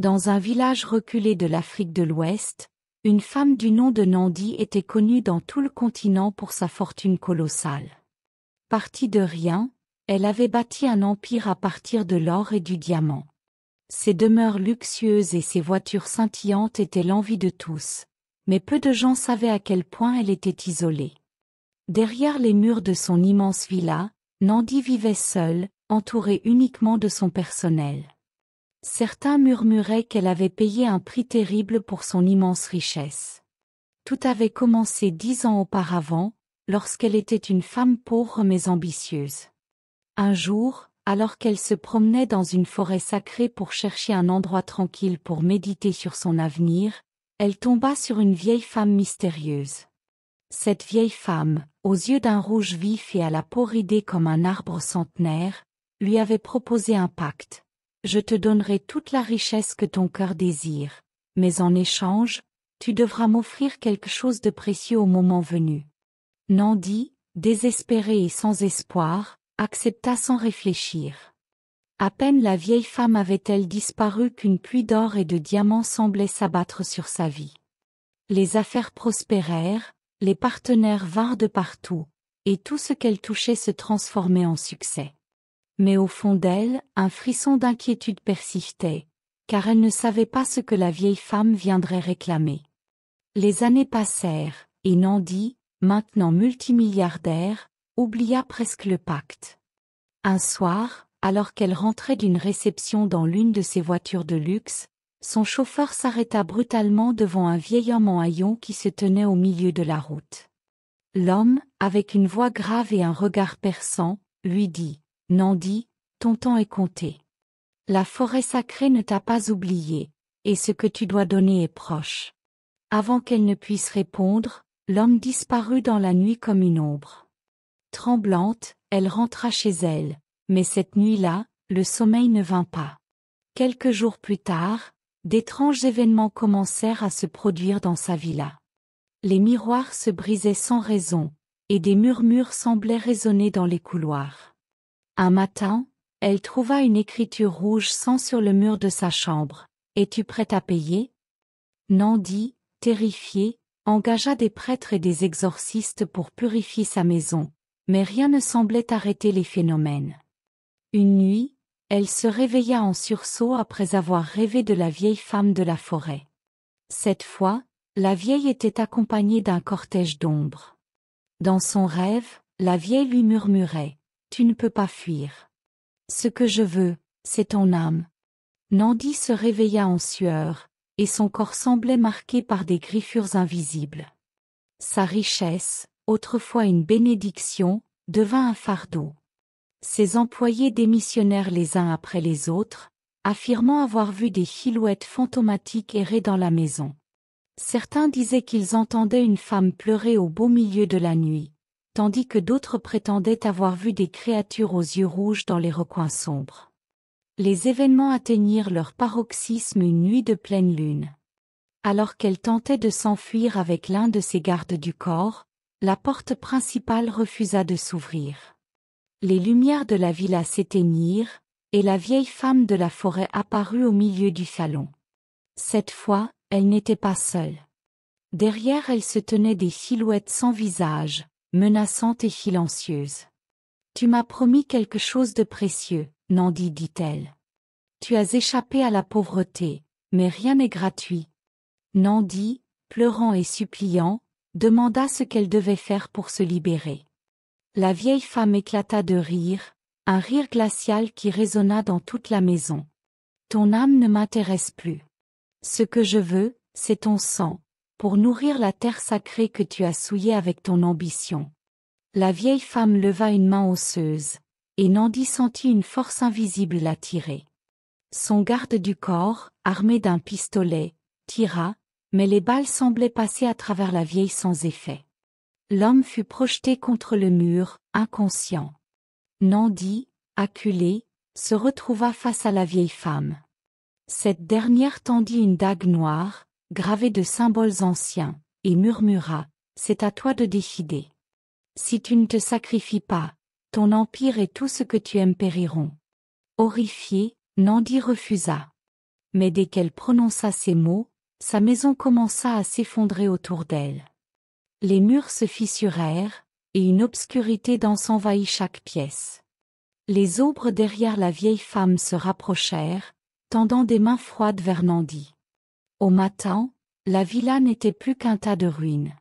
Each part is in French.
Dans un village reculé de l'Afrique de l'Ouest, une femme du nom de Nandi était connue dans tout le continent pour sa fortune colossale. Partie de rien, elle avait bâti un empire à partir de l'or et du diamant. Ses demeures luxueuses et ses voitures scintillantes étaient l'envie de tous, mais peu de gens savaient à quel point elle était isolée. Derrière les murs de son immense villa, Nandi vivait seule, entourée uniquement de son personnel. Certains murmuraient qu'elle avait payé un prix terrible pour son immense richesse. Tout avait commencé 10 ans auparavant, lorsqu'elle était une femme pauvre mais ambitieuse. Un jour, alors qu'elle se promenait dans une forêt sacrée pour chercher un endroit tranquille pour méditer sur son avenir, elle tomba sur une vieille femme mystérieuse. Cette vieille femme, aux yeux d'un rouge vif et à la peau ridée comme un arbre centenaire, lui avait proposé un pacte. Je te donnerai toute la richesse que ton cœur désire, mais en échange, tu devras m'offrir quelque chose de précieux au moment venu. Nandi, désespérée et sans espoir, accepta sans réfléchir. À peine la vieille femme avait-elle disparu qu'une pluie d'or et de diamants semblait s'abattre sur sa vie. Les affaires prospérèrent, les partenaires vinrent de partout, et tout ce qu'elle touchait se transformait en succès. Mais au fond d'elle, un frisson d'inquiétude persistait, car elle ne savait pas ce que la vieille femme viendrait réclamer. Les années passèrent, et Nandi, maintenant multimilliardaire, oublia presque le pacte. Un soir, alors qu'elle rentrait d'une réception dans l'une de ses voitures de luxe, son chauffeur s'arrêta brutalement devant un vieil homme en haillons qui se tenait au milieu de la route. L'homme, avec une voix grave et un regard perçant, lui dit: « Nandi, ton temps est compté. La forêt sacrée ne t'a pas oublié, et ce que tu dois donner est proche. » Avant qu'elle ne puisse répondre, l'homme disparut dans la nuit comme une ombre. Tremblante, elle rentra chez elle, mais cette nuit-là, le sommeil ne vint pas. Quelques jours plus tard, d'étranges événements commencèrent à se produire dans sa villa. Les miroirs se brisaient sans raison, et des murmures semblaient résonner dans les couloirs. Un matin, elle trouva une écriture rouge sang sur le mur de sa chambre. « Es-tu prête à payer ?» Nandi, terrifiée, engagea des prêtres et des exorcistes pour purifier sa maison, mais rien ne semblait arrêter les phénomènes. Une nuit, elle se réveilla en sursaut après avoir rêvé de la vieille femme de la forêt. Cette fois, la vieille était accompagnée d'un cortège d'ombres. Dans son rêve, la vieille lui murmurait: « Tu ne peux pas fuir. Ce que je veux, c'est ton âme. » Nandi se réveilla en sueur, et son corps semblait marqué par des griffures invisibles. Sa richesse, autrefois une bénédiction, devint un fardeau. Ses employés démissionnèrent les uns après les autres, affirmant avoir vu des silhouettes fantomatiques errer dans la maison. Certains disaient qu'ils entendaient une femme pleurer au beau milieu de la nuit, tandis que d'autres prétendaient avoir vu des créatures aux yeux rouges dans les recoins sombres. Les événements atteignirent leur paroxysme une nuit de pleine lune. Alors qu'elle tentait de s'enfuir avec l'un de ses gardes du corps, la porte principale refusa de s'ouvrir. Les lumières de la villa s'éteignirent, et la vieille femme de la forêt apparut au milieu du salon. Cette fois, elle n'était pas seule. Derrière elle se tenaient des silhouettes sans visage, menaçantes et silencieuses. « Tu m'as promis quelque chose de précieux, Nandi, dit-elle. Tu as échappé à la pauvreté, mais rien n'est gratuit. » Nandi, pleurant et suppliant, demanda ce qu'elle devait faire pour se libérer. La vieille femme éclata de rire, un rire glacial qui résonna dans toute la maison. « Ton âme ne m'intéresse plus. Ce que je veux, c'est ton sang, pour nourrir la terre sacrée que tu as souillée avec ton ambition. » La vieille femme leva une main osseuse, et Nandi sentit une force invisible l'attirer. Son garde du corps, armé d'un pistolet, tira, mais les balles semblaient passer à travers la vieille sans effet. L'homme fut projeté contre le mur, inconscient. Nandi, acculé, se retrouva face à la vieille femme. Cette dernière tendit une dague noire, gravée de symboles anciens, et murmura: « C'est à toi de décider. Si tu ne te sacrifies pas, ton empire et tout ce que tu aimes périront. » Horrifié, Nandi refusa. Mais dès qu'elle prononça ces mots, sa maison commença à s'effondrer autour d'elle. Les murs se fissurèrent, et une obscurité dense envahit chaque pièce. Les aubres derrière la vieille femme se rapprochèrent, tendant des mains froides vers Nandi. Au matin, la villa n'était plus qu'un tas de ruines.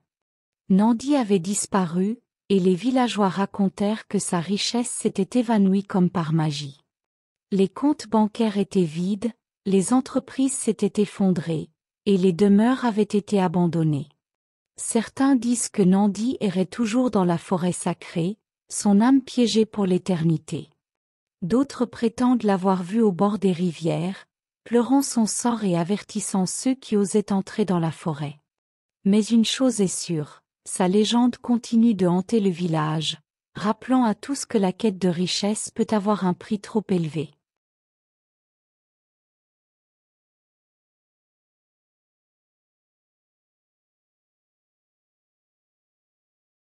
Nandi avait disparu, et les villageois racontèrent que sa richesse s'était évanouie comme par magie. Les comptes bancaires étaient vides, les entreprises s'étaient effondrées, et les demeures avaient été abandonnées. Certains disent que Nandi errait toujours dans la forêt sacrée, son âme piégée pour l'éternité. D'autres prétendent l'avoir vue au bord des rivières, pleurant son sort et avertissant ceux qui osaient entrer dans la forêt. Mais une chose est sûre, sa légende continue de hanter le village, rappelant à tous que la quête de richesse peut avoir un prix trop élevé.